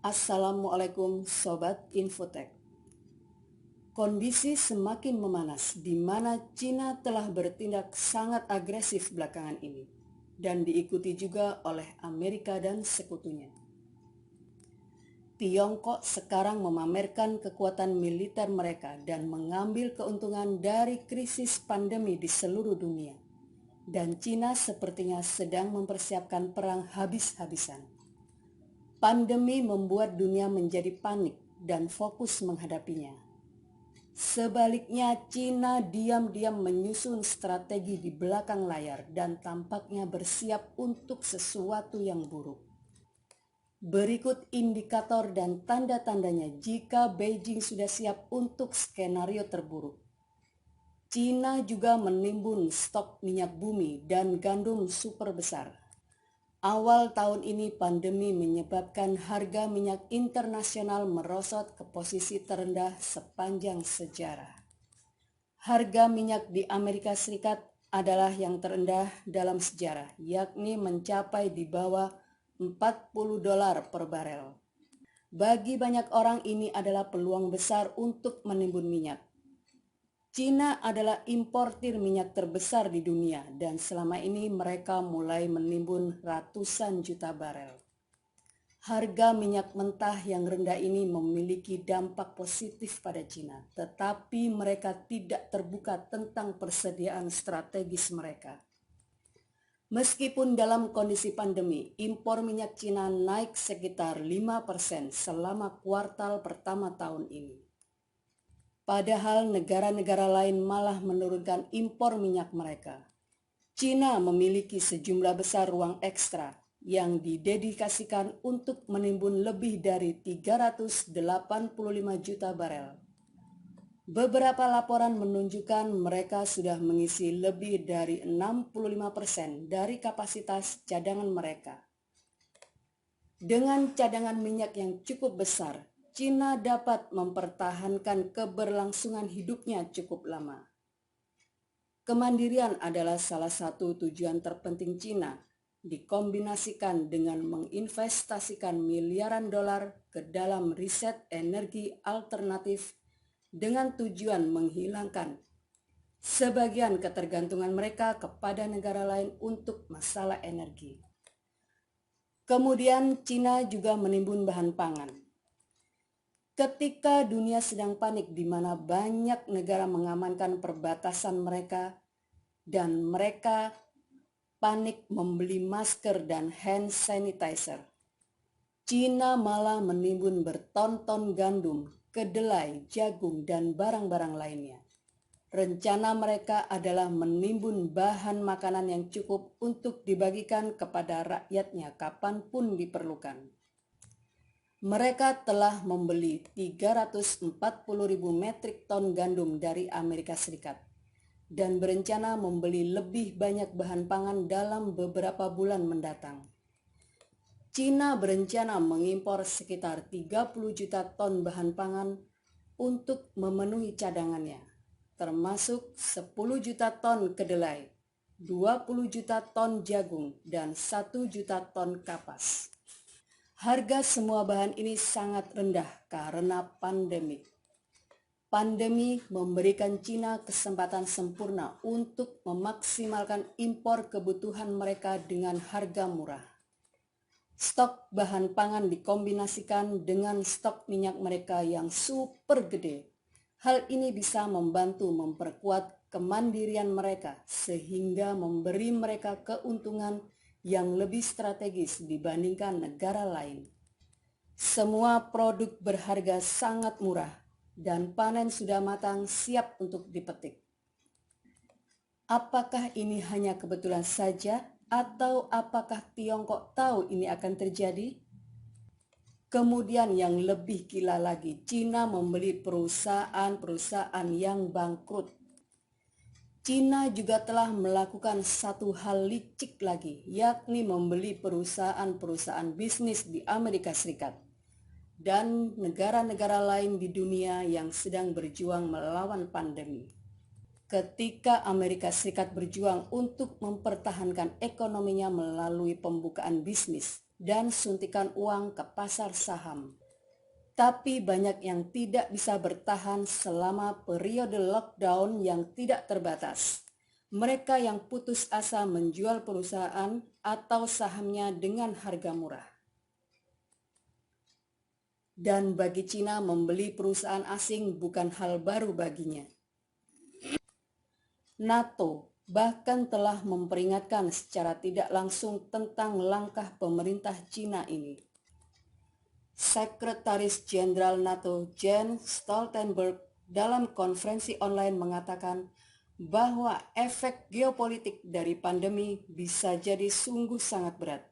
Assalamualaikum Sobat Infotek. Kondisi semakin memanas di mana Cina telah bertindak sangat agresif belakangan ini dan diikuti juga oleh Amerika dan sekutunya. Tiongkok sekarang memamerkan kekuatan militer mereka dan mengambil keuntungan dari krisis pandemi di seluruh dunia. Dan Cina sepertinya sedang mempersiapkan perang habis-habisan. Pandemi membuat dunia menjadi panik dan fokus menghadapinya. Sebaliknya, Cina diam-diam menyusun strategi di belakang layar dan tampaknya bersiap untuk sesuatu yang buruk. Berikut indikator dan tanda-tandanya jika Beijing sudah siap untuk skenario terburuk. Cina juga menimbun stok minyak bumi dan gandum super besar. Awal tahun ini pandemi menyebabkan harga minyak internasional merosot ke posisi terendah sepanjang sejarah. Harga minyak di Amerika Serikat adalah yang terendah dalam sejarah, yakni mencapai di bawah $40 per barel. Bagi banyak orang ini adalah peluang besar untuk menimbun minyak. Cina adalah importir minyak terbesar di dunia dan selama ini mereka mulai menimbun ratusan juta barel. Harga minyak mentah yang rendah ini memiliki dampak positif pada Cina, tetapi mereka tidak terbuka tentang persediaan strategis mereka. Meskipun dalam kondisi pandemi, impor minyak Cina naik sekitar 5% selama kuartal pertama tahun ini. Padahal negara-negara lain malah menurunkan impor minyak mereka. Cina memiliki sejumlah besar ruang ekstra yang didedikasikan untuk menimbun lebih dari 385 juta barel. Beberapa laporan menunjukkan mereka sudah mengisi lebih dari 65% dari kapasitas cadangan mereka. Dengan cadangan minyak yang cukup besar, Cina dapat mempertahankan keberlangsungan hidupnya cukup lama. Kemandirian adalah salah satu tujuan terpenting Cina, dikombinasikan dengan menginvestasikan miliaran dolar ke dalam riset energi alternatif dengan tujuan menghilangkan sebagian ketergantungan mereka kepada negara lain untuk masalah energi. Kemudian Cina juga menimbun bahan pangan. Ketika dunia sedang panik di mana banyak negara mengamankan perbatasan mereka dan mereka panik membeli masker dan hand sanitizer, Cina malah menimbun berton-ton gandum, kedelai, jagung, dan barang-barang lainnya. Rencana mereka adalah menimbun bahan makanan yang cukup untuk dibagikan kepada rakyatnya kapanpun diperlukan. Mereka telah membeli 340.000 metrik ton gandum dari Amerika Serikat dan berencana membeli lebih banyak bahan pangan dalam beberapa bulan mendatang. Cina berencana mengimpor sekitar 30 juta ton bahan pangan untuk memenuhi cadangannya, termasuk 10 juta ton kedelai, 20 juta ton jagung, dan 1 juta ton kapas. Harga semua bahan ini sangat rendah karena pandemi. Pandemi memberikan Cina kesempatan sempurna untuk memaksimalkan impor kebutuhan mereka dengan harga murah. Stok bahan pangan dikombinasikan dengan stok minyak mereka yang super gede. Hal ini bisa membantu memperkuat kemandirian mereka sehingga memberi mereka keuntungan yang lebih strategis dibandingkan negara lain. Semua produk berharga sangat murah dan panen sudah matang siap untuk dipetik. Apakah ini hanya kebetulan saja atau apakah Tiongkok tahu ini akan terjadi? Kemudian yang lebih gila lagi, Cina membeli perusahaan-perusahaan yang bangkrut. Cina juga telah melakukan satu hal licik lagi, yakni membeli perusahaan-perusahaan bisnis di Amerika Serikat dan negara-negara lain di dunia yang sedang berjuang melawan pandemi. Ketika Amerika Serikat berjuang untuk mempertahankan ekonominya melalui pembukaan bisnis, dan suntikan uang ke pasar saham. Tapi banyak yang tidak bisa bertahan selama periode lockdown yang tidak terbatas. Mereka yang putus asa menjual perusahaan atau sahamnya dengan harga murah. Dan bagi Cina, membeli perusahaan asing bukan hal baru baginya. NATO bahkan telah memperingatkan secara tidak langsung tentang langkah pemerintah Cina ini. Sekretaris Jenderal NATO Jens Stoltenberg dalam konferensi online mengatakan bahwa efek geopolitik dari pandemi bisa jadi sungguh sangat berat.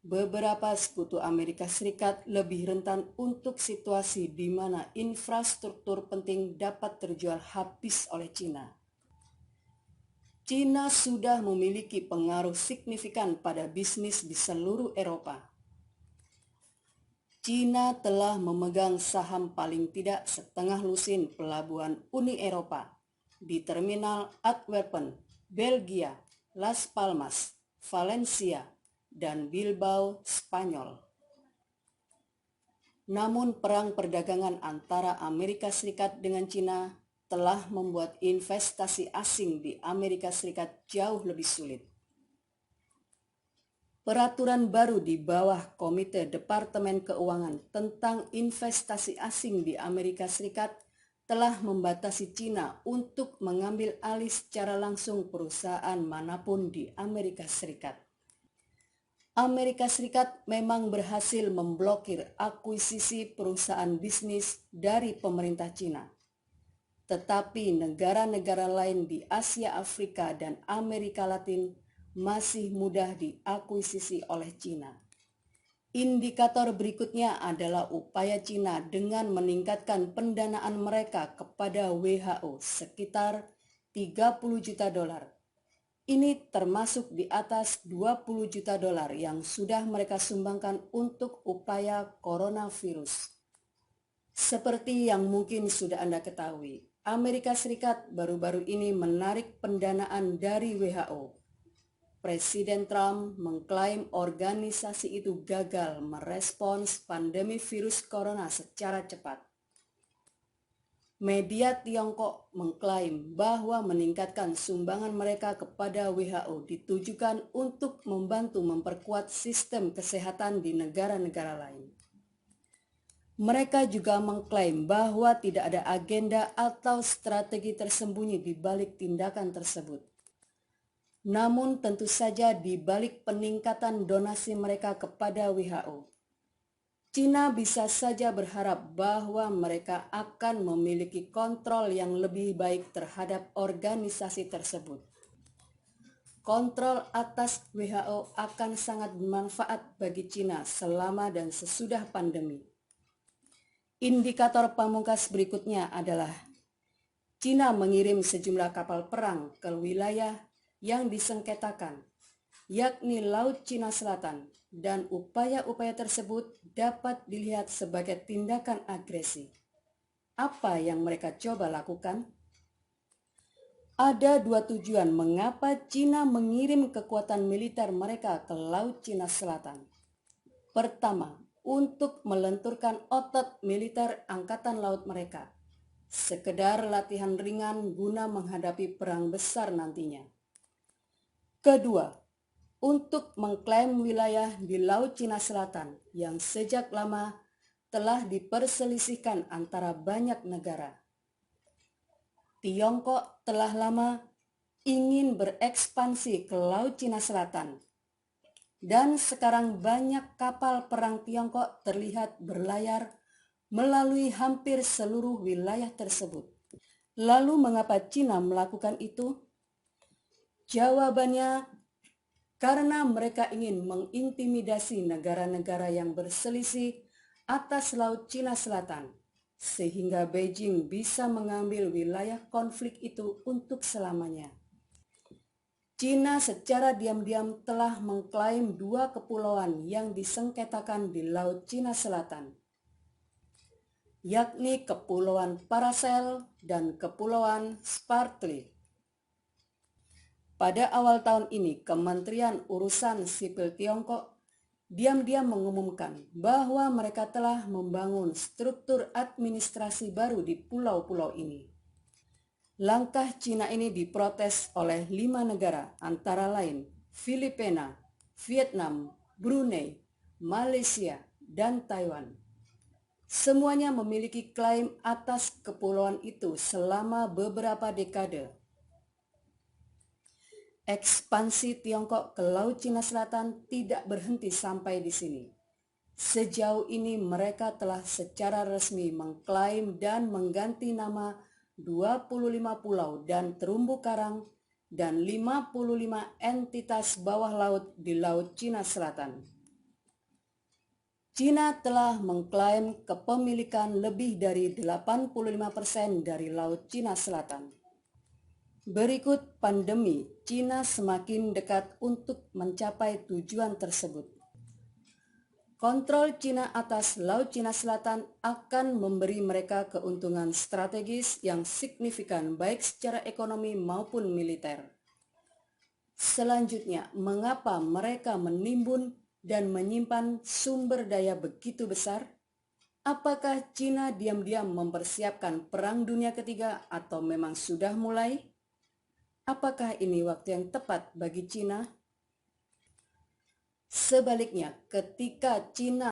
Beberapa sekutu Amerika Serikat lebih rentan untuk situasi di mana infrastruktur penting dapat terjual habis oleh Cina. Cina sudah memiliki pengaruh signifikan pada bisnis di seluruh Eropa. Cina telah memegang saham paling tidak setengah lusin pelabuhan Uni Eropa di terminal Antwerpen, Belgia, Las Palmas, Valencia, dan Bilbao, Spanyol. Namun perang perdagangan antara Amerika Serikat dengan Cina telah membuat investasi asing di Amerika Serikat jauh lebih sulit. Peraturan baru di bawah Komite Departemen Keuangan tentang investasi asing di Amerika Serikat telah membatasi Cina untuk mengambil alih secara langsung perusahaan manapun di Amerika Serikat. Amerika Serikat memang berhasil memblokir akuisisi perusahaan bisnis dari pemerintah Cina. Tetapi negara-negara lain di Asia, Afrika, dan Amerika Latin masih mudah diakuisisi oleh Cina. Indikator berikutnya adalah upaya Cina dengan meningkatkan pendanaan mereka kepada WHO sekitar 30 juta dolar. Ini termasuk di atas 20 juta dolar yang sudah mereka sumbangkan untuk upaya coronavirus. Seperti yang mungkin sudah Anda ketahui, Amerika Serikat baru-baru ini menarik pendanaan dari WHO. Presiden Trump mengklaim organisasi itu gagal merespons pandemi virus corona secara cepat. Media Tiongkok mengklaim bahwa meningkatkan sumbangan mereka kepada WHO ditujukan untuk membantu memperkuat sistem kesehatan di negara-negara lain. Mereka juga mengklaim bahwa tidak ada agenda atau strategi tersembunyi di balik tindakan tersebut. Namun tentu saja di balik peningkatan donasi mereka kepada WHO, Cina bisa saja berharap bahwa mereka akan memiliki kontrol yang lebih baik terhadap organisasi tersebut. Kontrol atas WHO akan sangat bermanfaat bagi Cina selama dan sesudah pandemi. Indikator pamungkas berikutnya adalah Cina mengirim sejumlah kapal perang ke wilayah yang disengketakan, yakni Laut Cina Selatan, dan upaya-upaya tersebut dapat dilihat sebagai tindakan agresi. Apa yang mereka coba lakukan? Ada dua tujuan mengapa Cina mengirim kekuatan militer mereka ke Laut Cina Selatan. Pertama, untuk melenturkan otot militer angkatan laut mereka, sekedar latihan ringan guna menghadapi perang besar nantinya. Kedua, untuk mengklaim wilayah di Laut Cina Selatan yang sejak lama telah diperselisihkan antara banyak negara. Tiongkok telah lama ingin berekspansi ke Laut Cina Selatan, dan sekarang banyak kapal perang Tiongkok terlihat berlayar melalui hampir seluruh wilayah tersebut. Lalu mengapa Cina melakukan itu? Jawabannya, karena mereka ingin mengintimidasi negara-negara yang berselisih atas Laut Cina Selatan, sehingga Beijing bisa mengambil wilayah konflik itu untuk selamanya. Cina secara diam-diam telah mengklaim dua kepulauan yang disengketakan di Laut Cina Selatan, yakni Kepulauan Paracel dan Kepulauan Spratly. Pada awal tahun ini, Kementerian Urusan Sipil Tiongkok diam-diam mengumumkan bahwa mereka telah membangun struktur administrasi baru di pulau-pulau ini. Langkah Cina ini diprotes oleh 5 negara, antara lain Filipina, Vietnam, Brunei, Malaysia, dan Taiwan. Semuanya memiliki klaim atas kepulauan itu selama beberapa dekade. Ekspansi Tiongkok ke Laut Cina Selatan tidak berhenti sampai di sini. Sejauh ini mereka telah secara resmi mengklaim dan mengganti nama 25 pulau dan terumbu karang dan 55 entitas bawah laut di Laut Cina Selatan. Cina telah mengklaim kepemilikan lebih dari 85% dari Laut Cina Selatan. Berikut pandemi, Cina semakin dekat untuk mencapai tujuan tersebut. Kontrol Cina atas Laut Cina Selatan akan memberi mereka keuntungan strategis yang signifikan baik secara ekonomi maupun militer. Selanjutnya, mengapa mereka menimbun dan menyimpan sumber daya begitu besar? Apakah Cina diam-diam mempersiapkan Perang Dunia Ketiga atau memang sudah mulai? Apakah ini waktu yang tepat bagi Cina? Sebaliknya, ketika Cina